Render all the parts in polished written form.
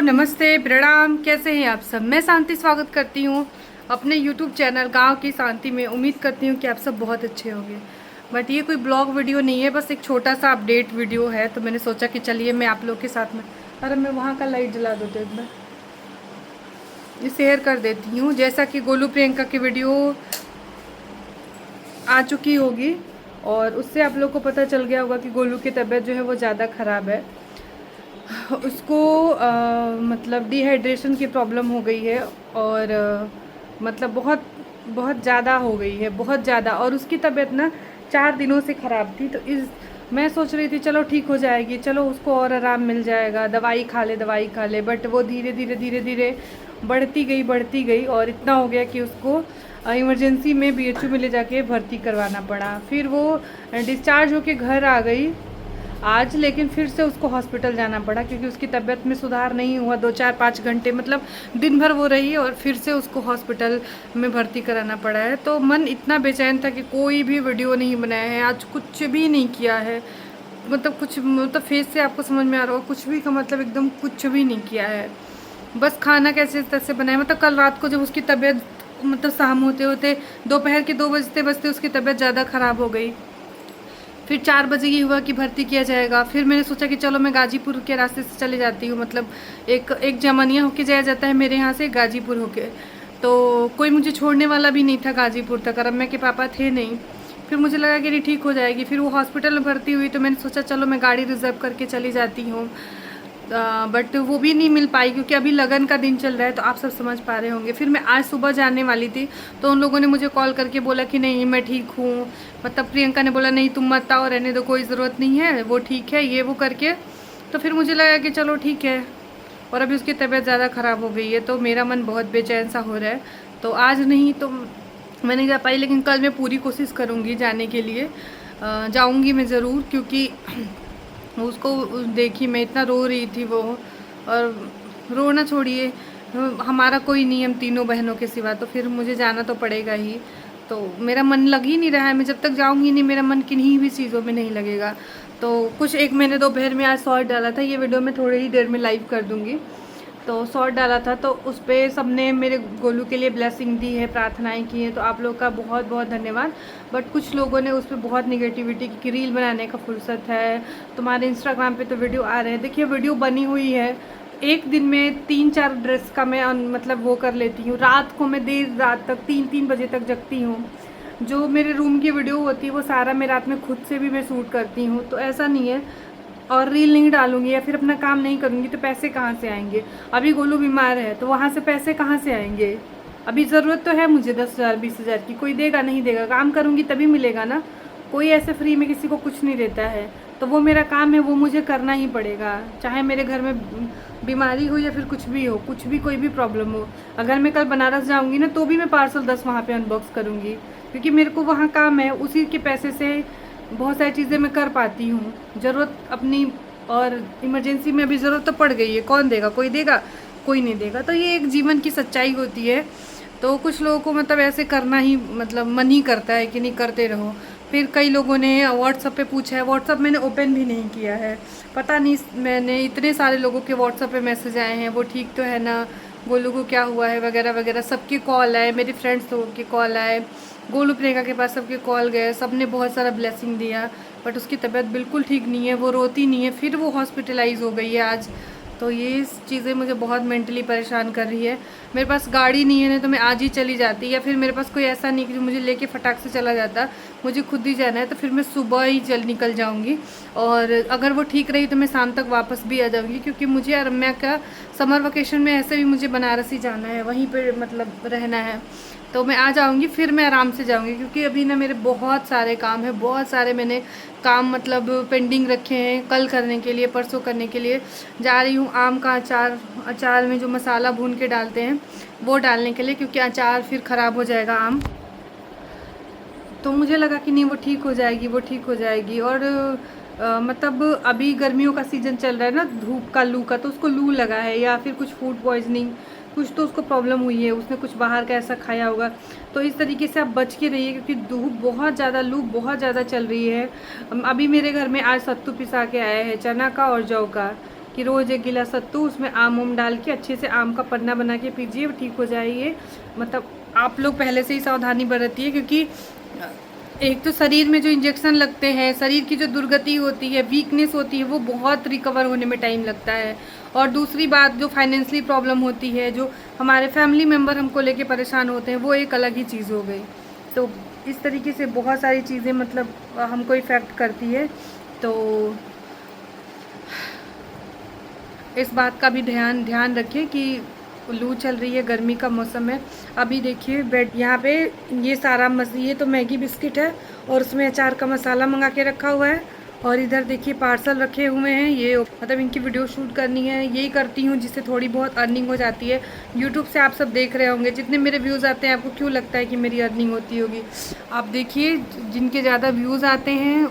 नमस्ते, प्रणाम। कैसे हैं आप सब? मैं शांति स्वागत करती हूँ अपने YouTube चैनल गांव की शांति में। उम्मीद करती हूँ कि आप सब बहुत अच्छे होंगे। बट ये कोई ब्लॉग वीडियो नहीं है, बस एक छोटा सा अपडेट वीडियो है। तो मैंने सोचा कि चलिए मैं आप लोग के साथ में, अरे मैं वहाँ का लाइट जला देती हूँ, ये शेयर कर देती हूँ। जैसा कि गोलू प्रियंका की वीडियो आ चुकी होगी और उससे आप लोग को पता चल गया होगा कि गोलू की तबीयत जो है वो ज़्यादा ख़राब है। उसको मतलब डिहाइड्रेशन की प्रॉब्लम हो गई है और मतलब बहुत बहुत ज़्यादा हो गई है, बहुत ज़्यादा। और उसकी तबीयत ना 4 दिनों से ख़राब थी। तो इस मैं सोच रही थी चलो ठीक हो जाएगी, चलो उसको और आराम मिल जाएगा, दवाई खा ले दवाई खा ले। बट वो धीरे धीरे धीरे धीरे बढ़ती गई और इतना हो गया कि उसको इमरजेंसी में बीएचयू में ले जाके भर्ती करवाना पड़ा। फिर वो डिस्चार्ज होके घर आ गई आज, लेकिन फिर से उसको हॉस्पिटल जाना पड़ा क्योंकि उसकी तबीयत में सुधार नहीं हुआ। 2-4-5 घंटे मतलब दिन भर वो रही और फिर से उसको हॉस्पिटल में भर्ती कराना पड़ा है। तो मन इतना बेचैन था कि कोई भी वीडियो नहीं बनाया है आज, कुछ भी नहीं किया है। मतलब कुछ मतलब फेस से आपको समझ में आ रहा होगा, कुछ भी का मतलब एकदम कुछ भी नहीं किया है। बस खाना कैसे तैसे बनाया। मतलब कल रात को जब उसकी तबीयत मतलब शाम होते होते दोपहर के 2 बजते बजते उसकी तबीयत ज़्यादा ख़राब हो गई। फिर 4 बजे ये हुआ कि भर्ती किया जाएगा। फिर मैंने सोचा कि चलो मैं गाजीपुर के रास्ते से चले जाती हूँ। मतलब एक जमानिया होके जाया जाता है मेरे यहाँ से गाजीपुर होके। तो कोई मुझे छोड़ने वाला भी नहीं था गाजीपुर तक, और अम्मा के पापा थे नहीं। फिर मुझे लगा कि नहीं ठीक हो जाएगी। फिर वो हॉस्पिटल में भर्ती हुई तो मैंने सोचा चलो मैं गाड़ी रिज़र्व करके चली जाती हूँ। बट वो भी नहीं मिल पाई क्योंकि अभी लगन का दिन चल रहा है, तो आप सब समझ पा रहे होंगे। फिर मैं आज सुबह जाने वाली थी तो उन लोगों ने मुझे कॉल करके बोला कि नहीं मैं ठीक हूँ। मतलब प्रियंका ने बोला नहीं तुम मत आओ, रहने दो, कोई ज़रूरत नहीं है, वो ठीक है, ये वो करके। तो फिर मुझे लगा कि चलो ठीक है। और अभी उसकी तबीयत ज़्यादा ख़राब हो गई है तो मेरा मन बहुत बेचैन सा हो रहा है। तो आज नहीं तो मैं नहीं जा पाई, लेकिन कल मैं पूरी कोशिश करूँगी जाने के लिए। जाऊँगी मैं ज़रूर, क्योंकि उसको देखी मैं इतना रो रही थी वो। और रोना छोड़िए, हमारा कोई नहीं, हम तीनों बहनों के सिवा, तो फिर मुझे जाना तो पड़ेगा ही। तो मेरा मन लग ही नहीं रहा है, मैं जब तक जाऊंगी नहीं मेरा मन किन्हीं भी चीज़ों में नहीं लगेगा। तो कुछ एक मैंने दोपहर में आज शॉर्ट डाला था, ये वीडियो मैं थोड़ी ही देर में लाइव कर दूँगी। तो शॉर्ट डाला था तो उस पर सबने मेरे गोलू के लिए ब्लेसिंग दी है, प्रार्थनाएं की हैं। तो आप लोग का बहुत बहुत धन्यवाद। बट कुछ लोगों ने उस पर बहुत निगेटिविटी की कि रील बनाने का फुर्सत है तुम्हारे, इंस्टाग्राम पे तो वीडियो आ रहे हैं। देखिए वीडियो बनी हुई है, एक दिन में 3-4 ड्रेस का मैं मतलब वो कर लेती हूँ। रात को मैं देर रात तक 3-3 बजे तक जगती हूँ। जो मेरे रूम की वीडियो होती है वो सारा मैं रात में खुद से भी मैं शूट करती हूँ। तो ऐसा नहीं है, और रील नहीं डालूंगी या फिर अपना काम नहीं करूँगी तो पैसे कहाँ से आएंगे? अभी गोलू बीमार है तो वहाँ से पैसे कहाँ से आएंगे? अभी ज़रूरत तो है मुझे 10,000 20,000 की, कोई देगा नहीं देगा, काम करूँगी तभी मिलेगा ना। कोई ऐसे फ्री में किसी को कुछ नहीं देता है। तो वो मेरा काम है, वो मुझे करना ही पड़ेगा, चाहे मेरे घर में बीमारी हो या फिर कुछ भी हो, कुछ भी कोई भी प्रॉब्लम हो। अगर मैं कल बनारस जाऊँगी ना तो भी मैं पार्सल 10 वहाँ पे अनबॉक्स करूँगी, क्योंकि मेरे को वहाँ काम है। उसी के पैसे से बहुत सारी चीज़ें मैं कर पाती हूँ, ज़रूरत अपनी। और इमरजेंसी में अभी ज़रूरत तो पड़ गई है, कौन देगा? कोई देगा? कोई नहीं देगा। तो ये एक जीवन की सच्चाई होती है। तो कुछ लोगों को मतलब ऐसे करना ही मतलब मन ही करता है कि नहीं करते रहो। फिर कई लोगों ने व्हाट्सअप पे पूछा है, व्हाट्सअप मैंने ओपन भी नहीं किया है, पता नहीं। मैंने इतने सारे लोगों के व्हाट्सअप पे मैसेज आए हैं, वो ठीक तो है ना, गोलू को क्या हुआ है वगैरह वगैरह, सबके कॉल आए, मेरे फ्रेंड्स लोगों के कॉल आए, गोलू प्रियंका के पास सबके कॉल गए, सब ने बहुत सारा ब्लेसिंग दिया। बट उसकी तबीयत बिल्कुल ठीक नहीं है, वो रोती नहीं है। फिर वो हॉस्पिटलाइज हो गई है आज। तो ये चीज़ें मुझे बहुत मेंटली परेशान कर रही है। मेरे पास गाड़ी नहीं है, नहीं तो मैं आज ही चली जाती, या फिर मेरे पास कोई ऐसा नहीं कि जो मुझे लेके फटाक से चला जाता। मुझे खुद ही जाना है तो फिर मैं सुबह ही निकल जाऊंगी। और अगर वो ठीक रही तो मैं शाम तक वापस भी आ जाऊंगी, क्योंकि मुझे और रम्या का समर वेकेशन में ऐसे भी मुझे बनारस ही जाना है, वहीं पर मतलब रहना है। तो मैं आ जाऊंगी, फिर मैं आराम से जाऊंगी, क्योंकि अभी ना मेरे बहुत सारे काम है, बहुत सारे मैंने काम मतलब पेंडिंग रखे हैं कल करने के लिए, परसों करने के लिए। जा रही हूँ आम का अचार में जो मसाला भून के डालते हैं वो डालने के लिए, क्योंकि अचार फिर ख़राब हो जाएगा आम। तो मुझे लगा कि नहीं वो ठीक हो जाएगी, वो ठीक हो जाएगी। और मतलब अभी गर्मियों का सीज़न चल रहा है ना, धूप का, लू का, तो उसको लू लगा है या फिर कुछ फूड पॉइजनिंग, कुछ तो उसको प्रॉब्लम हुई है, उसने कुछ बाहर का ऐसा खाया होगा। तो इस तरीके से आप बच के रहिए, क्योंकि धूप बहुत ज़्यादा, लू बहुत ज़्यादा चल रही है। अभी मेरे घर में आज सत्तू पिसा के आया है, चना का और जौ का। कि रोज़ 1 गिलास सत्तू, उसमें आम उम डाल के अच्छे से आम का पन्ना बना के पीजिए, ठीक हो जाइए। मतलब आप लोग पहले से ही सावधानी बरतिए, क्योंकि एक तो शरीर में जो इंजेक्शन लगते हैं, शरीर की जो दुर्गति होती है, वीकनेस होती है, वो बहुत रिकवर होने में टाइम लगता है। और दूसरी बात, जो फाइनेंशियली प्रॉब्लम होती है, जो हमारे फैमिली मेम्बर हमको लेके परेशान होते हैं, वो एक अलग ही चीज़ हो गई। तो इस तरीके से बहुत सारी चीज़ें मतलब हमको इफ़ेक्ट करती है। तो इस बात का भी ध्यान रखिए कि लू चल रही है, गर्मी का मौसम है। अभी देखिए बेड यहाँ पे ये सारा ये तो मैगी बिस्किट है और उसमें अचार का मसाला मंगा के रखा हुआ है। और इधर देखिए पार्सल रखे हुए हैं, ये मतलब इनकी वीडियो शूट करनी है, यही करती हूँ जिससे थोड़ी बहुत अर्निंग हो जाती है। यूट्यूब से आप सब देख रहे होंगे, जितने मेरे व्यूज़ आते हैं आपको क्यों लगता है कि मेरी अर्निंग होती होगी? आप देखिए जिनके ज़्यादा व्यूज़ आते हैं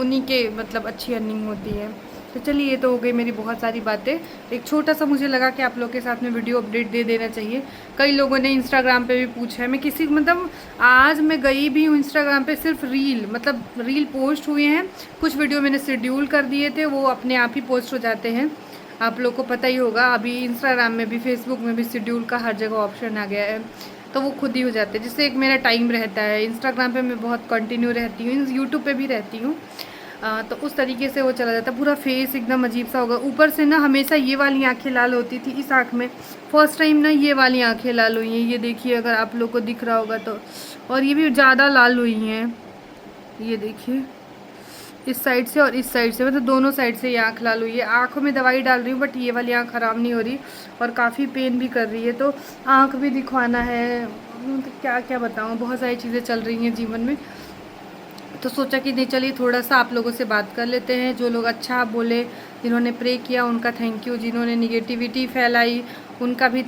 उन्हीं के मतलब अच्छी अर्निंग होती है। तो चलिए, ये तो हो गई मेरी बहुत सारी बातें। एक छोटा सा मुझे लगा कि आप लोग के साथ में वीडियो अपडेट दे देना चाहिए। कई लोगों ने इंस्टाग्राम पे भी पूछा है, मैं किसी मतलब आज मैं गई भी हूँ इंस्टाग्राम पे, सिर्फ रील पोस्ट हुए हैं। कुछ वीडियो मैंने शेड्यूल कर दिए थे, वो अपने आप ही पोस्ट हो जाते हैं। आप लोग को पता ही होगा, अभी इंस्टाग्राम में भी फेसबुक में भी शेड्यूल का हर जगह ऑप्शन आ गया है, तो वो खुद ही हो जाते हैं, जिससे एक मेरा टाइम रहता है। इंस्टाग्राम पे मैं बहुत कंटिन्यू रहती हूँ, यूट्यूब पे भी रहती हूँ। तो उस तरीके से वो चला जाता है। पूरा फेस एकदम अजीब सा होगा। ऊपर से ना हमेशा ये वाली आंखें लाल होती थी इस आँख में, फर्स्ट टाइम ना ये वाली आंखें लाल हुई हैं। ये देखिए अगर आप लोग को दिख रहा होगा तो, और ये भी ज़्यादा लाल हुई हैं। ये देखिए इस साइड से और इस साइड से, मतलब दोनों साइड से ये आँख लाल हुई है। आँखों में दवाई डाल रही हूँ बट ये वाली आँख ख़राब नहीं हो रही और काफ़ी पेन भी कर रही है। तो आँख भी दिखवाना है, तो क्या क्या बताऊँ, बहुत सारी चीज़ें चल रही हैं जीवन में। तो सोचा कि नहीं चलिए थोड़ा सा आप लोगों से बात कर लेते हैं। जो लोग अच्छा बोले, जिन्होंने प्रे किया उनका थैंक यू, जिन्होंने निगेटिविटी फैलाई उनका भी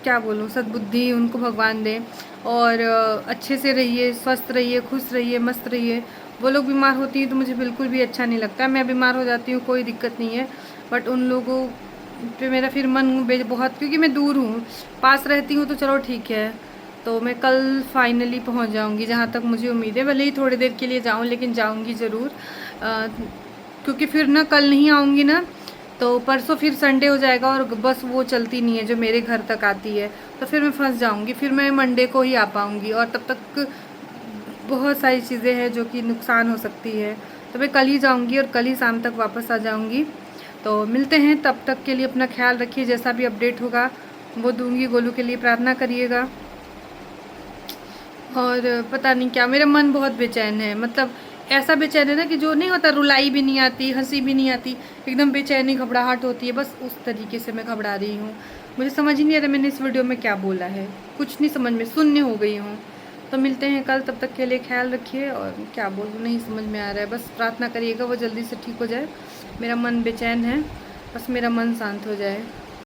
क्या बोलूँ, सद्बुद्धि उनको भगवान दे। और अच्छे से रहिए, स्वस्थ रहिए, खुश रहिए, मस्त रहिए। वो लोग बीमार होती हैं तो मुझे बिल्कुल भी अच्छा नहीं लगता। मैं बीमार हो जाती हूँ, कोई दिक्कत नहीं है, बट उन लोगों पे मेरा फिर मन बहुत, क्योंकि मैं दूर हूँ, पास रहती हूँ तो चलो ठीक है। तो मैं कल फाइनली पहुंच जाऊंगी जहाँ तक मुझे उम्मीद है, भले ही थोड़ी देर के लिए जाऊँ लेकिन जाऊंगी ज़रूर। क्योंकि फिर ना कल नहीं आऊँगी ना तो परसों फिर संडे हो जाएगा और बस वो चलती नहीं है जो मेरे घर तक आती है, तो फिर मैं फंस जाऊँगी। फिर मैं मंडे को ही आ पाऊँगी और तब तक बहुत सारी चीज़ें हैं जो कि नुकसान हो सकती है। तो मैं कल ही जाऊँगी और कल ही शाम तक वापस आ जाऊँगी। तो मिलते हैं, तब तक के लिए अपना ख्याल रखिए। जैसा भी अपडेट होगा वो दूँगी। गोलू के लिए प्रार्थना करिएगा। और पता नहीं क्या, मेरा मन बहुत बेचैन है, मतलब ऐसा बेचैन है ना कि जो नहीं होता, रुलाई भी नहीं आती, हंसी भी नहीं आती, एकदम बेचैनी घबराहट होती है, बस उस तरीके से मैं घबरा रही हूँ। मुझे समझ ही नहीं आ रहा मैंने इस वीडियो में क्या बोला है, कुछ नहीं समझ में, शून्य हो गई हूँ। तो मिलते हैं कल, तब तक के लिए ख्याल रखिए। और क्या बोलूँ नहीं समझ में आ रहा है, बस प्रार्थना करिएगा वो जल्दी से ठीक हो जाए। मेरा मन बेचैन है, बस मेरा मन शांत हो जाए।